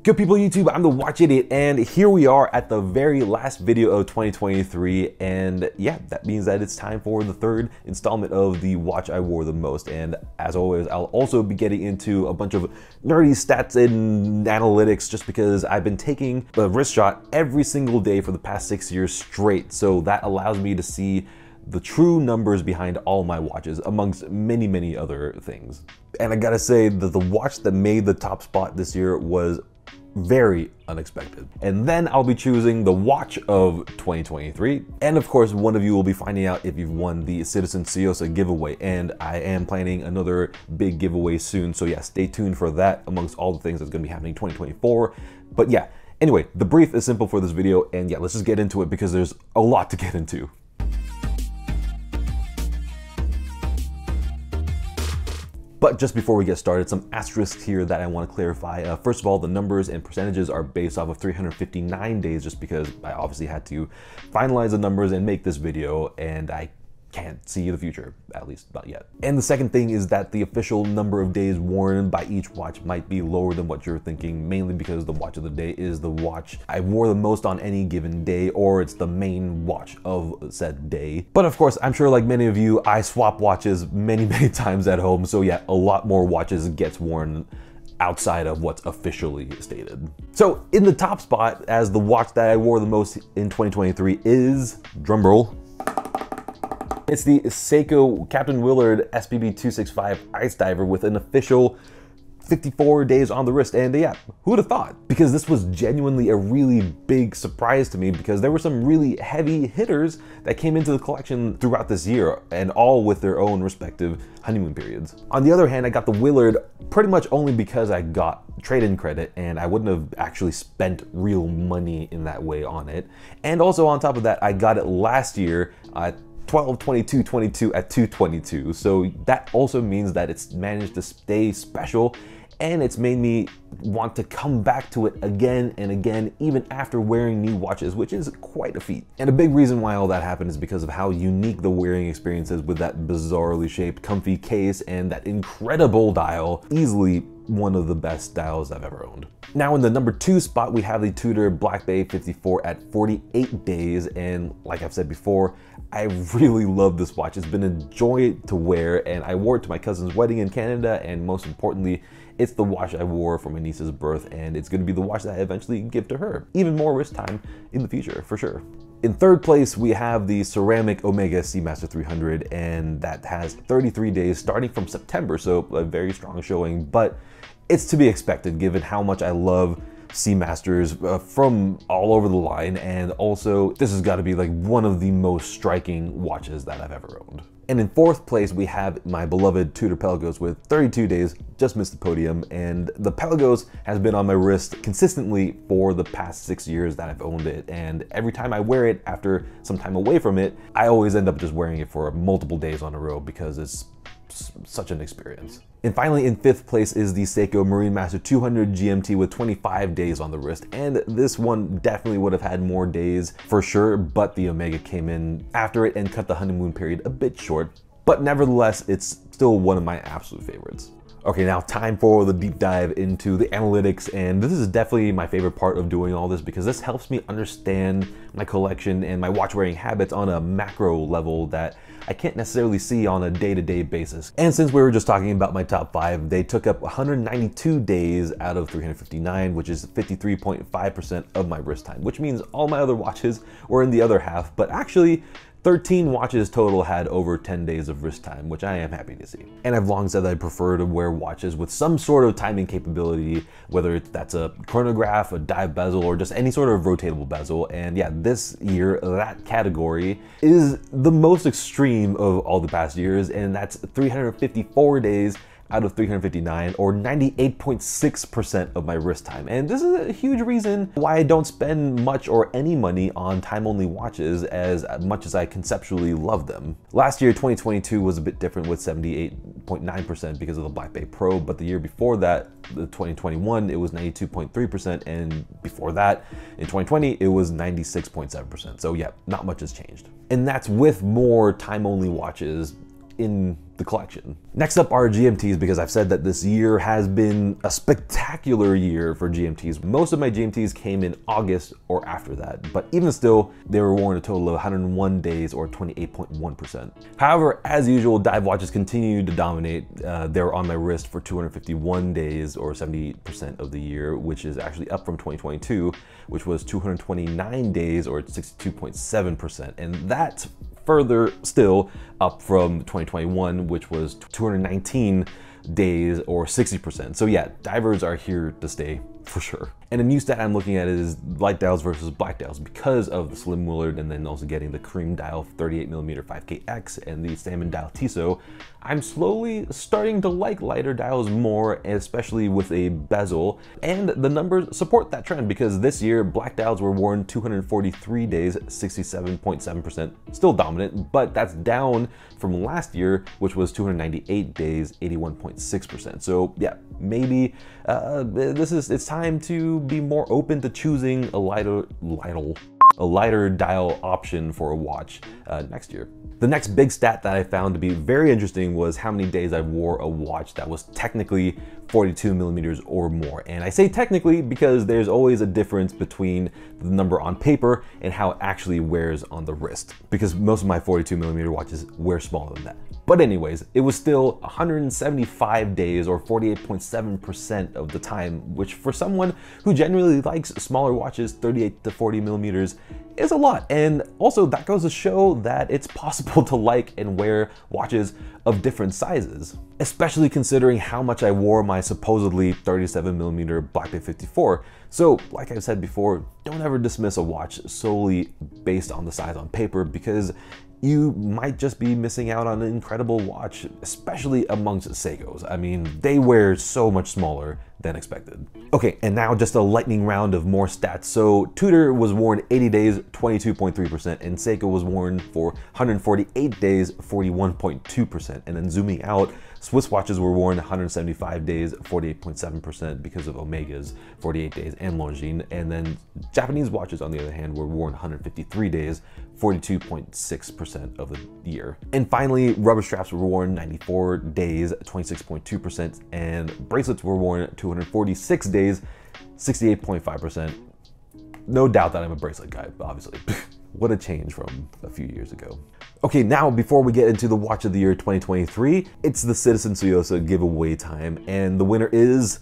Good people of YouTube, I'm the Watch Idiot, and here we are at the very last video of 2023, and yeah, that means that it's time for the third installment of the watch I wore the most. And as always, I'll also be getting into a bunch of nerdy stats and analytics just because I've been taking a wrist shot every single day for the past 6 years straight, so that allows me to see the true numbers behind all my watches, amongst many other things. And I gotta say that the watch that made the top spot this year was very unexpected. And then I'll be choosing the watch of 2023. And of course, one of you will be finding out if you've won the Citizen Seikos giveaway. And I am planning another big giveaway soon. So yeah, stay tuned for that amongst all the things that's gonna be happening in 2024. But yeah, anyway, the brief is simple for this video. And yeah, let's just get into it because there's a lot to get into. But just before we get started, some asterisks here that I want to clarify. First of all, the numbers and percentages are based off of 359 days just because I obviously had to finalize the numbers and make this video, and I can't see the future, at least not yet. And the second thing is that the official number of days worn by each watch might be lower than what you're thinking, mainly because the watch of the day is the watch I wore the most on any given day, or it's the main watch of said day. But of course, I'm sure like many of you, I swap watches many times at home, so yeah, a lot more watches gets worn outside of what's officially stated. So in the top spot as the watch that I wore the most in 2023 is, drumroll, it's the Seikos Captain Willard SPB265 Ice Diver with an official 54 days on the wrist. And yeah, who would have thought? Because this was genuinely a really big surprise to me because there were some really heavy hitters that came into the collection throughout this year, and all with their own respective honeymoon periods. On the other hand, I got the Willard pretty much only because I got trade-in credit and I wouldn't have actually spent real money in that way on it. And also on top of that, I got it last year at 12/22/22 at 2/22, so that also means that it's managed to stay special, and it's made me want to come back to it again and again, even after wearing new watches, which is quite a feat. And a big reason why all that happened is because of how unique the wearing experience is with that bizarrely shaped, comfy case and that incredible dial, easily one of the best dials I've ever owned. Now in the number 2 spot, we have the Tudor Black Bay 54 at 48 days. And like I've said before, I really love this watch. It's been a joy to wear, and I wore it to my cousin's wedding in Canada, and most importantly, it's the watch I wore for my niece's birth, and it's gonna be the watch that I eventually give to her. Even more wrist time in the future, for sure. In third place, we have the ceramic Omega Speedmaster 300, and that has 33 days starting from September, so a very strong showing, but it's to be expected given how much I love Seamasters from all over the line, and also this has got to be like one of the most striking watches that I've ever owned. And in fourth place, we have my beloved Tudor Pelagos with 32 days, just missed the podium, and the Pelagos has been on my wrist consistently for the past 6 years that I've owned it, and every time I wear it after some time away from it, I always end up just wearing it for multiple days on a row because it's such an experience. And finally, in fifth place is the Seikos Marine Master 200 GMT with 25 days on the wrist. And this one definitely would have had more days for sure, but the Omega came in after it and cut the honeymoon period a bit short. But nevertheless, it's still one of my absolute favorites. Okay, now time for the deep dive into the analytics, and this is definitely my favorite part of doing all this because this helps me understand my collection and my watch wearing habits on a macro level that I can't necessarily see on a day-to-day basis. And since we were just talking about my top 5, they took up 192 days out of 359, which is 53.5% of my wrist time, which means all my other watches were in the other half, but actually 13 watches total had over 10 days of wrist time, which I am happy to see. And I've long said that I prefer to wear watches with some sort of timing capability, whether that's a chronograph, a dive bezel, or just any sort of rotatable bezel. And yeah, this year, that category is the most extreme of all the past years, and that's 354 days out of 359, or 98.6% of my wrist time. And this is a huge reason why I don't spend much or any money on time-only watches as much as I conceptually love them. Last year, 2022 was a bit different with 78.9% because of the Black Bay Pro, but the year before that, the 2021, it was 92.3%, and before that, in 2020, it was 96.7%. So yeah, not much has changed. And that's with more time-only watches in the collection. Next up are GMTs, because I've said that this year has been a spectacular year for GMTs. Most of my GMTs came in August or after that, but even still, they were worn a total of 101 days or 28.1%. However, as usual, dive watches continue to dominate. They're on my wrist for 251 days or 70% of the year, which is actually up from 2022, which was 229 days or 62.7%. And that's further still up from 2021, which was 219 days or 60%. So yeah, divers are here to stay for sure. And a new stat I'm looking at is light dials versus black dials, because of the Slim Willard and then also getting the cream dial 38mm 5KX and the salmon dial Tissot. I'm slowly starting to like lighter dials more, especially with a bezel, and the numbers support that trend, because this year black dials were worn 243 days, 67.7%, still dominant, but that's down from last year, which was 298 days, 81.6%. So yeah, maybe it's time to be more open to choosing a lighter dial option for a watch next year. The next big stat that I found to be very interesting was how many days I wore a watch that was technically 42mm or more. And I say technically because there's always a difference between the number on paper and how it actually wears on the wrist, because most of my 42mm watches wear smaller than that. But anyways, it was still 175 days or 48.7% of the time, which for someone who generally likes smaller watches, 38 to 40mm, is a lot. And also that goes to show that it's possible to like and wear watches of different sizes, especially considering how much I wore my supposedly 37mm Black Bay 54. So like I've said before, don't ever dismiss a watch solely based on the size on paper, because you might just be missing out on an incredible watch, especially amongst Seikos. I mean, they wear so much smaller than expected. Okay, and now just a lightning round of more stats. So Tudor was worn 80 days, 22.3%, and Seiko was worn for 148 days, 41.2%. And then zooming out, Swiss watches were worn 175 days, 48.7% because of Omega's 48 days and Longines. And then Japanese watches, on the other hand, were worn 153 days, 42.6% of the year. And finally, rubber straps were worn 94 days, 26.2%, and bracelets were worn 246 days, 68.5%. No doubt that I'm a bracelet guy, obviously. What a change from a few years ago. Okay, now before we get into the Watch of the Year 2023, it's the Citizen Suyosa giveaway time, and the winner is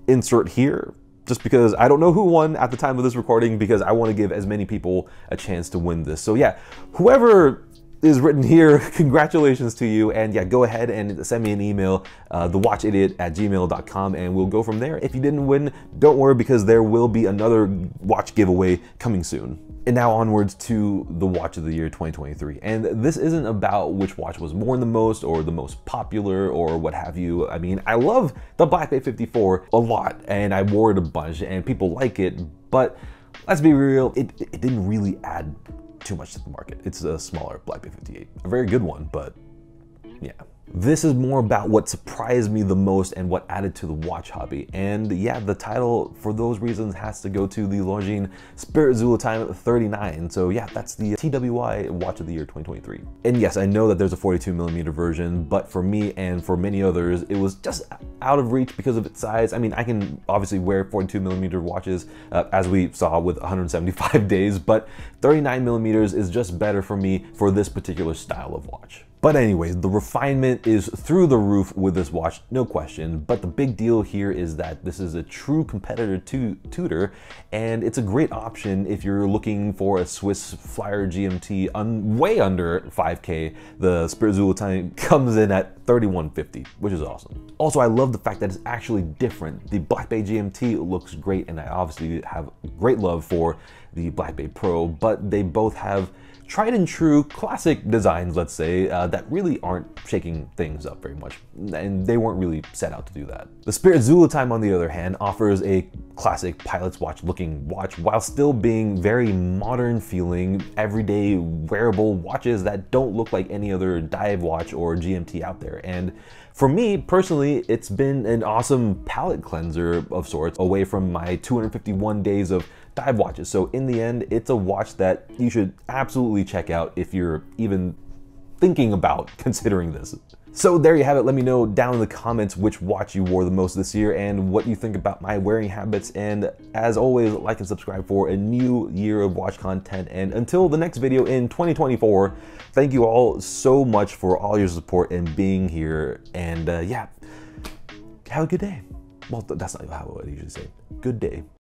insert here, just because I don't know who won at the time of this recording, because I want to give as many people a chance to win this. So yeah, whoever is written here, congratulations to you, and yeah, go ahead and send me an email, thewatchidiot@gmail.com, and we'll go from there. If you didn't win, don't worry, because there will be another watch giveaway coming soon. And now onwards to the Watch of the Year 2023. And this isn't about which watch was worn the most or the most popular or what have you. I mean, I love the Black Bay 54 a lot, and I wore it a bunch and people like it, but let's be real, it didn't really add too much to the market. It's a smaller Black Bay 58. A very good one, but yeah. This is more about what surprised me the most and what added to the watch hobby. And yeah, the title for those reasons has to go to the Longines Spirit Zulu Time 39. So yeah, that's the TWI Watch of the Year 2023. And yes, I know that there's a 42mm version, but for me and for many others, it was just out of reach because of its size. I mean, I can obviously wear 42mm watches, as we saw with 175 days, but 39mm is just better for me for this particular style of watch. But anyways, the refinement is through the roof with this watch, no question. But the big deal here is that this is a true competitor to Tudor, and it's a great option if you're looking for a Swiss Flyer GMT way under 5K. The Spirit Zulu Time comes in at 3150, which is awesome. Also, I love the fact that it's actually different. The Black Bay GMT looks great, and I obviously have great love for the Black Bay Pro, but they both have tried and true classic designs, let's say, that really aren't shaking things up very much, and they weren't really set out to do that. The Spirit Zulu Time, on the other hand, offers a classic pilot's watch looking watch while still being very modern feeling, everyday wearable watches that don't look like any other dive watch or GMT out there. And for me personally, it's been an awesome palate cleanser of sorts away from my 251 days of dive watches. So in the end, it's a watch that you should absolutely check out if you're even thinking about considering this. So there you have it. Let me know down in the comments which watch you wore the most this year and what you think about my wearing habits. And as always, like and subscribe for a new year of watch content. And until the next video in 2024, thank you all so much for all your support and being here. And yeah, have a good day. Well, that's not how I usually say. Good day.